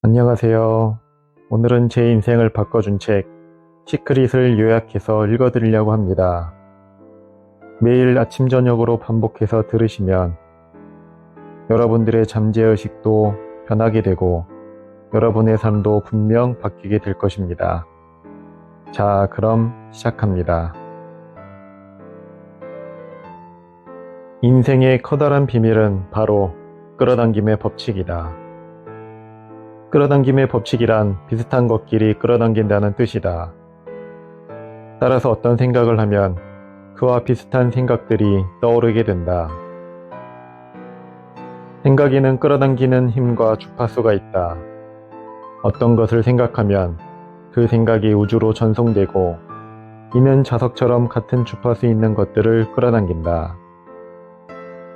안녕하세요. 오늘은 제 인생을 바꿔준 책 시크릿을 요약해서 읽어드리려고 합니다. 매일 아침 저녁으로 반복해서 들으시면 여러분들의 잠재의식도 변하게 되고 여러분의 삶도 분명 바뀌게 될 것입니다. 자, 그럼 시작합니다. 인생의 커다란 비밀은 바로 끌어당김의 법칙이다. 끌어당김의 법칙이란 비슷한 것끼리 끌어당긴다는 뜻이다. 따라서 어떤 생각을 하면 그와 비슷한 생각들이 떠오르게 된다. 생각에는 끌어당기는 힘과 주파수가 있다. 어떤 것을 생각하면 그 생각이 우주로 전송되고 이는 자석처럼 같은 주파수 있는 것들을 끌어당긴다.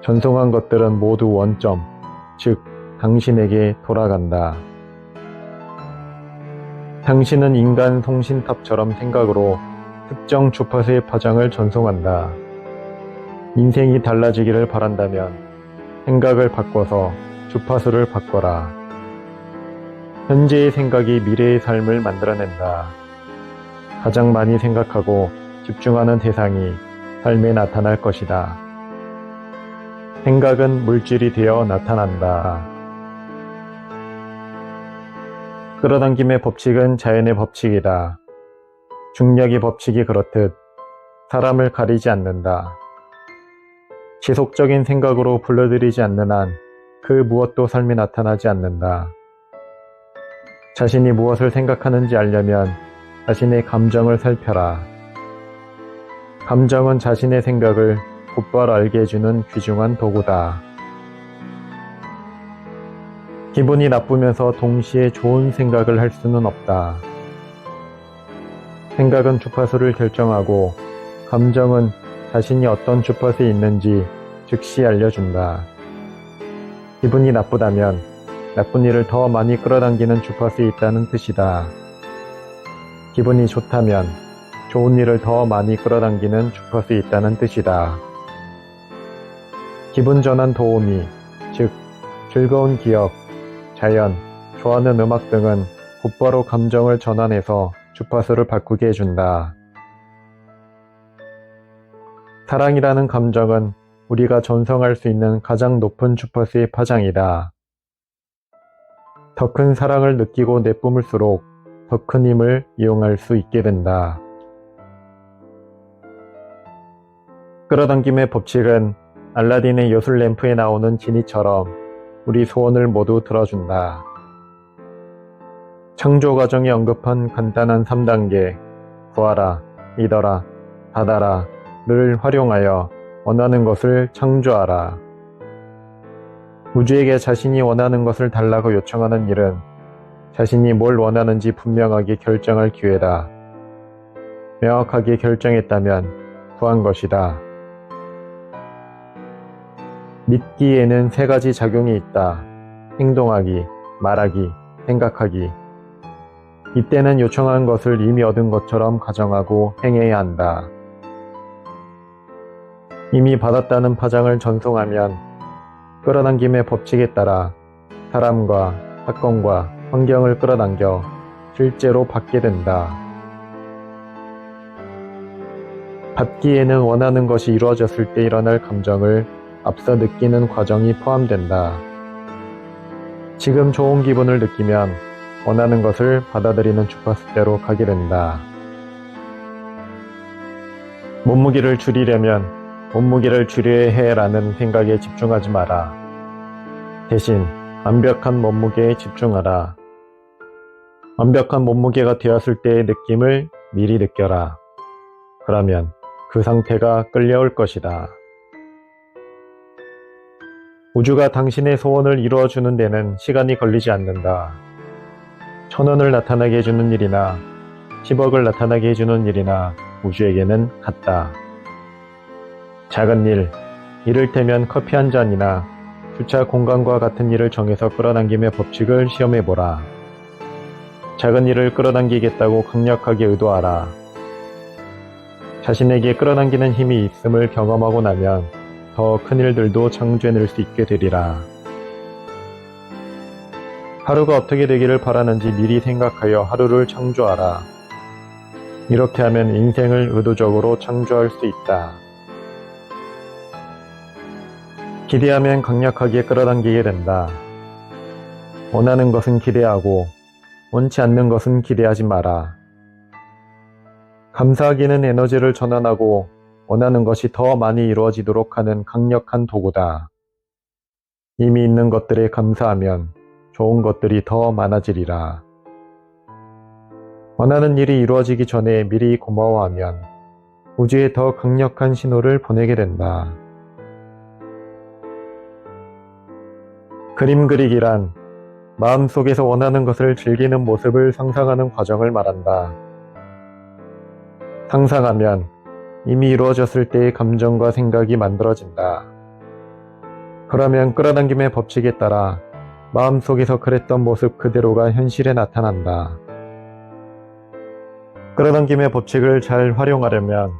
전송한 것들은 모두 원점, 즉 당신에게 돌아간다. 당신은 인간 송신탑처럼 생각으로 특정 주파수의 파장을 전송한다. 인생이 달라지기를 바란다면 생각을 바꿔서 주파수를 바꿔라. 현재의 생각이 미래의 삶을 만들어낸다. 가장 많이 생각하고 집중하는 대상이 삶에 나타날 것이다. 생각은 물질이 되어 나타난다. 끌어당김의 법칙은 자연의 법칙이다. 중력의 법칙이 그렇듯 사람을 가리지 않는다. 지속적인 생각으로 불러들이지 않는 한 그 무엇도 삶에 나타나지 않는다. 자신이 무엇을 생각하는지 알려면 자신의 감정을 살펴라. 감정은 자신의 생각을 곧바로 알게 해주는 귀중한 도구다. 기분이 나쁘면서 동시에 좋은 생각을 할 수는 없다. 생각은 주파수를 결정하고 감정은 자신이 어떤 주파수에 있는지 즉시 알려준다. 기분이 나쁘다면 나쁜 일을 더 많이 끌어당기는 주파수에 있다는 뜻이다. 기분이 좋다면 좋은 일을 더 많이 끌어당기는 주파수에 있다는 뜻이다. 기분 전환 도우미, 즉 즐거운 기억, 자연, 좋아하는 음악 등은 곧바로 감정을 전환해서 주파수를 바꾸게 해준다. 사랑이라는 감정은 우리가 전송할 수 있는 가장 높은 주파수의 파장이다. 더 큰 사랑을 느끼고 내뿜을수록 더 큰 힘을 이용할 수 있게 된다. 끌어당김의 법칙은 알라딘의 요술 램프에 나오는 지니처럼 우리 소원을 모두 들어준다. 창조 과정에 언급한 간단한 3단계, 구하라, 믿어라, 받아라를 활용하여 원하는 것을 창조하라. 우주에게 자신이 원하는 것을 달라고 요청하는 일은 자신이 뭘 원하는지 분명하게 결정할 기회다. 명확하게 결정했다면 구한 것이다. 믿기에는 3가지 작용이 있다. 행동하기, 말하기, 생각하기. 이때는 요청한 것을 이미 얻은 것처럼 가정하고 행해야 한다. 이미 받았다는 파장을 전송하면 끌어당김의 법칙에 따라 사람과 사건과 환경을 끌어당겨 실제로 받게 된다. 받기에는 원하는 것이 이루어졌을 때 일어날 감정을 앞서 느끼는 과정이 포함된다. 지금 좋은 기분을 느끼면 원하는 것을 받아들이는 주파수대로 가게 된다. 몸무게를 줄이려면 몸무게를 줄여야 해라는 생각에 집중하지 마라. 대신 완벽한 몸무게에 집중하라. 완벽한 몸무게가 되었을 때의 느낌을 미리 느껴라. 그러면 그 상태가 끌려올 것이다. 우주가 당신의 소원을 이루어주는 데는 시간이 걸리지 않는다. 1000원을 나타나게 해주는 일이나 10억을 나타나게 해주는 일이나 우주에게는 같다. 작은 일, 이를테면 커피 한 잔이나 주차 공간과 같은 일을 정해서 끌어당김의 법칙을 시험해보라. 작은 일을 끌어당기겠다고 강력하게 의도하라. 자신에게 끌어당기는 힘이 있음을 경험하고 나면 더 큰 일들도 창조해낼 수 있게 되리라. 하루가 어떻게 되기를 바라는지 미리 생각하여 하루를 창조하라. 이렇게 하면 인생을 의도적으로 창조할 수 있다. 기대하면 강력하게 끌어당기게 된다. 원하는 것은 기대하고 원치 않는 것은 기대하지 마라. 감사하기는 에너지를 전환하고 원하는 것이 더 많이 이루어지도록 하는 강력한 도구다. 이미 있는 것들에 감사하면 좋은 것들이 더 많아지리라. 원하는 일이 이루어지기 전에 미리 고마워하면 우주에 더 강력한 신호를 보내게 된다. 그림 그리기란 마음속에서 원하는 것을 즐기는 모습을 상상하는 과정을 말한다. 상상하면 이미 이루어졌을 때의 감정과 생각이 만들어진다. 그러면 끌어당김의 법칙에 따라 마음속에서 그랬던 모습 그대로가 현실에 나타난다. 끌어당김의 법칙을 잘 활용하려면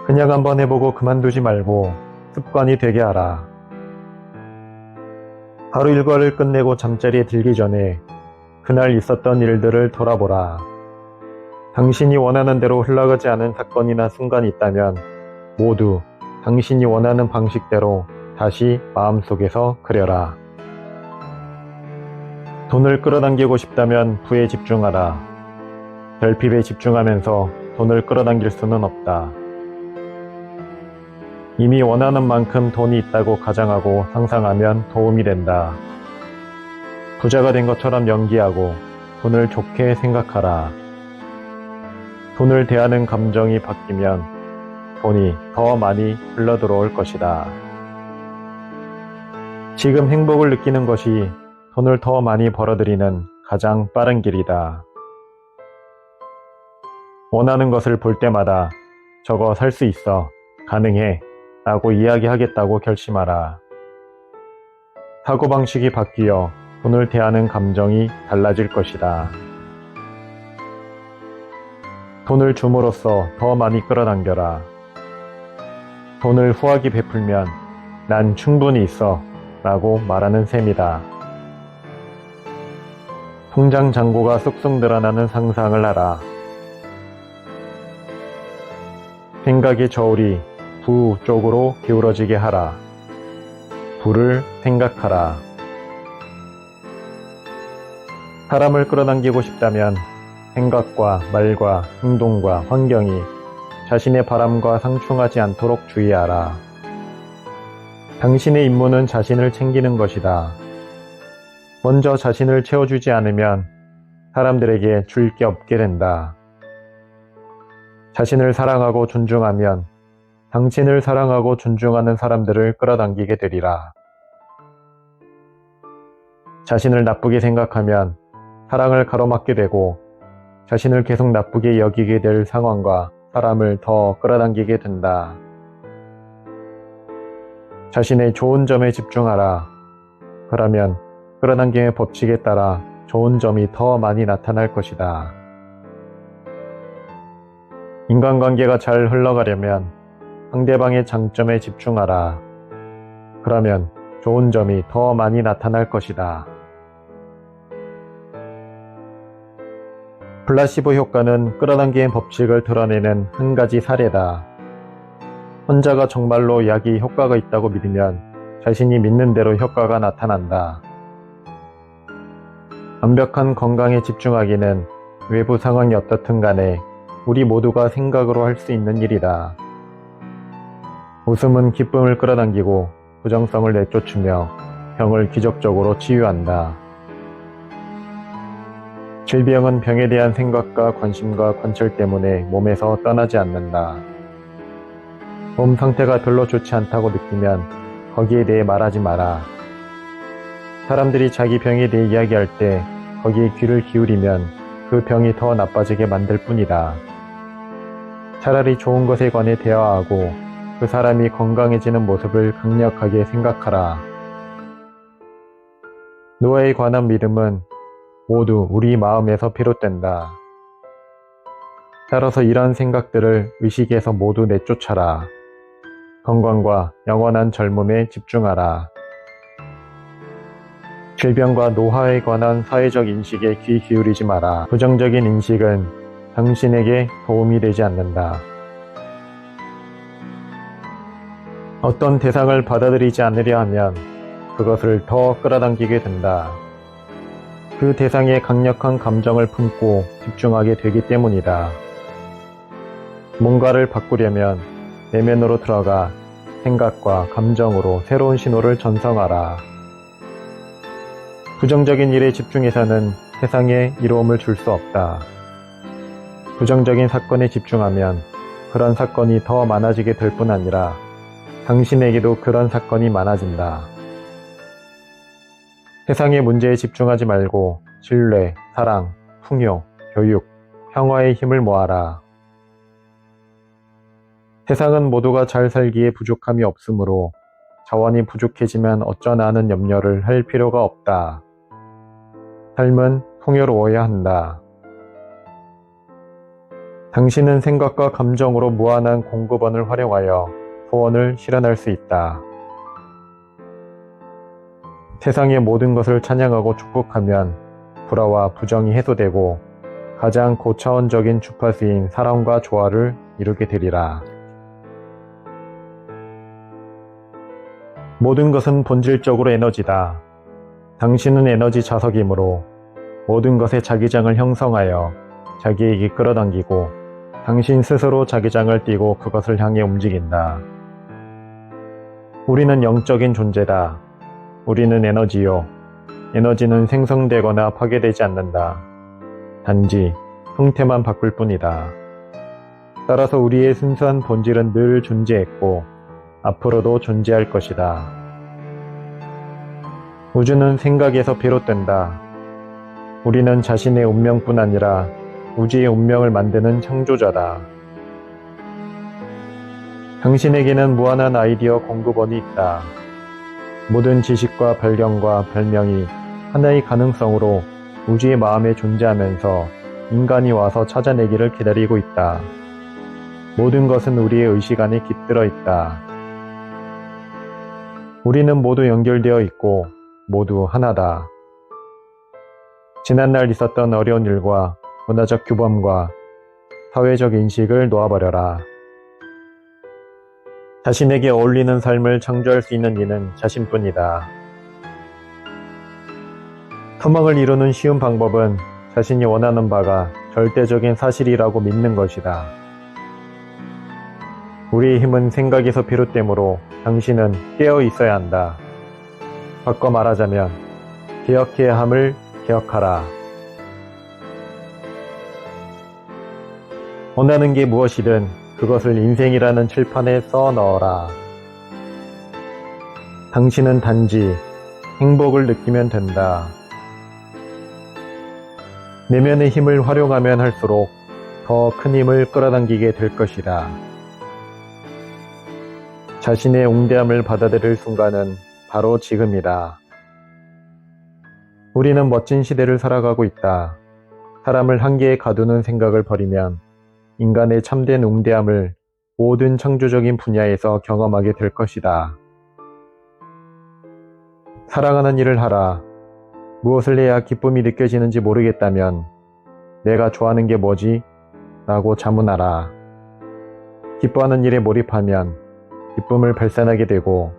그냥 한번 해보고 그만두지 말고 습관이 되게 하라. 하루 일과를 끝내고 잠자리에 들기 전에 그날 있었던 일들을 돌아보라. 당신이 원하는 대로 흘러가지 않은 사건이나 순간이 있다면 모두 당신이 원하는 방식대로 다시 마음속에서 그려라. 돈을 끌어당기고 싶다면 부에 집중하라. 결핍에 집중하면서 돈을 끌어당길 수는 없다. 이미 원하는 만큼 돈이 있다고 가정하고 상상하면 도움이 된다. 부자가 된 것처럼 연기하고 돈을 좋게 생각하라. 돈을 대하는 감정이 바뀌면 돈이 더 많이 흘러들어올 것이다. 지금 행복을 느끼는 것이 돈을 더 많이 벌어들이는 가장 빠른 길이다. 원하는 것을 볼 때마다 저거 살 수 있어, 가능해 라고 이야기하겠다고 결심하라. 사고방식이 바뀌어 돈을 대하는 감정이 달라질 것이다. 돈을 줌으로써 더 많이 끌어당겨라. 돈을 후하게 베풀면 난 충분히 있어 라고 말하는 셈이다. 통장 잔고가 쑥쑥 늘어나는 상상을 하라. 생각의 저울이 부 쪽으로 기울어지게 하라. 부를 생각하라. 사람을 끌어당기고 싶다면 생각과 말과 행동과 환경이 자신의 바람과 상충하지 않도록 주의하라. 당신의 임무는 자신을 챙기는 것이다. 먼저 자신을 채워주지 않으면 사람들에게 줄 게 없게 된다. 자신을 사랑하고 존중하면 당신을 사랑하고 존중하는 사람들을 끌어당기게 되리라. 자신을 나쁘게 생각하면 사랑을 가로막게 되고 자신을 계속 나쁘게 여기게 될 상황과 사람을 더 끌어당기게 된다. 자신의 좋은 점에 집중하라. 그러면 끌어당김의 법칙에 따라 좋은 점이 더 많이 나타날 것이다. 인간관계가 잘 흘러가려면 상대방의 장점에 집중하라. 그러면 좋은 점이 더 많이 나타날 것이다. 플라시보 효과는 끌어당김의 법칙을 드러내는 한 가지 사례다. 환자가 정말로 약이 효과가 있다고 믿으면 자신이 믿는 대로 효과가 나타난다. 완벽한 건강에 집중하기는 외부 상황이 어떻든 간에 우리 모두가 생각으로 할 수 있는 일이다. 웃음은 기쁨을 끌어당기고 부정성을 내쫓으며 병을 기적적으로 치유한다. 질병은 병에 대한 생각과 관심과 관철 때문에 몸에서 떠나지 않는다. 몸 상태가 별로 좋지 않다고 느끼면 거기에 대해 말하지 마라. 사람들이 자기 병에 대해 이야기할 때 거기에 귀를 기울이면 그 병이 더 나빠지게 만들 뿐이다. 차라리 좋은 것에 관해 대화하고 그 사람이 건강해지는 모습을 강력하게 생각하라. 노화에 관한 믿음은 모두 우리 마음에서 비롯된다. 따라서 이런 생각들을 의식에서 모두 내쫓아라. 건강과 영원한 젊음에 집중하라. 질병과 노화에 관한 사회적 인식에 귀 기울이지 마라. 부정적인 인식은 당신에게 도움이 되지 않는다. 어떤 대상을 받아들이지 않으려 하면 그것을 더 끌어당기게 된다. 그 대상에 강력한 감정을 품고 집중하게 되기 때문이다. 뭔가를 바꾸려면 내면으로 들어가 생각과 감정으로 새로운 신호를 전송하라. 부정적인 일에 집중해서는 세상에 이로움을 줄 수 없다. 부정적인 사건에 집중하면 그런 사건이 더 많아지게 될 뿐 아니라 당신에게도 그런 사건이 많아진다. 세상의 문제에 집중하지 말고 신뢰, 사랑, 풍요, 교육, 평화의 힘을 모아라. 세상은 모두가 잘 살기에 부족함이 없으므로 자원이 부족해지면 어쩌나 하는 염려를 할 필요가 없다. 삶은 풍요로워야 한다. 당신은 생각과 감정으로 무한한 공급원을 활용하여 소원을 실현할 수 있다. 세상의 모든 것을 찬양하고 축복하면 불화와 부정이 해소되고 가장 고차원적인 주파수인 사랑과 조화를 이루게 되리라. 모든 것은 본질적으로 에너지다. 당신은 에너지 자석이므로 모든 것의 자기장을 형성하여 자기에게 끌어당기고 당신 스스로 자기장을 띠고 그것을 향해 움직인다. 우리는 영적인 존재다. 우리는 에너지요. 에너지는 생성되거나 파괴되지 않는다. 단지 형태만 바꿀 뿐이다. 따라서 우리의 순수한 본질은 늘 존재했고 앞으로도 존재할 것이다. 우주는 생각에서 비롯된다. 우리는 자신의 운명뿐 아니라 우주의 운명을 만드는 창조자다. 당신에게는 무한한 아이디어 공급원이 있다. 모든 지식과 발견과 발명이 하나의 가능성으로 우주의 마음에 존재하면서 인간이 와서 찾아내기를 기다리고 있다. 모든 것은 우리의 의식 안에 깃들어 있다. 우리는 모두 연결되어 있고 모두 하나다. 지난날 있었던 어려운 일과 문화적 규범과 사회적 인식을 놓아버려라. 자신에게 어울리는 삶을 창조할 수 있는 이는 자신뿐이다. 소망을 이루는 쉬운 방법은 자신이 원하는 바가 절대적인 사실이라고 믿는 것이다. 우리의 힘은 생각에서 비롯되므로 당신은 깨어 있어야 한다. 바꿔 말하자면 기억해야 함을 기억하라. 원하는 게 무엇이든 그것을 인생이라는 칠판에 써 넣어라. 당신은 단지 행복을 느끼면 된다. 내면의 힘을 활용하면 할수록 더 큰 힘을 끌어당기게 될 것이다. 자신의 웅대함을 받아들일 순간은 바로 지금이다. 우리는 멋진 시대를 살아가고 있다. 사람을 한계에 가두는 생각을 버리면 인간의 참된 웅대함을 모든 창조적인 분야에서 경험하게 될 것이다. 사랑하는 일을 하라. 무엇을 해야 기쁨이 느껴지는지 모르겠다면 내가 좋아하는 게 뭐지? 라고 자문하라. 기뻐하는 일에 몰입하면 기쁨을 발산하게 되고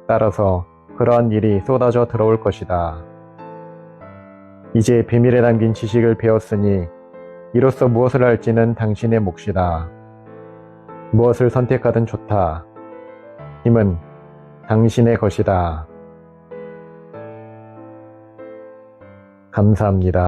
따라서 그러한 일이 쏟아져 들어올 것이다. 이제 비밀에 담긴 지식을 배웠으니 이로써 무엇을 할지는 당신의 몫이다. 무엇을 선택하든 좋다. 힘은 당신의 것이다. 감사합니다.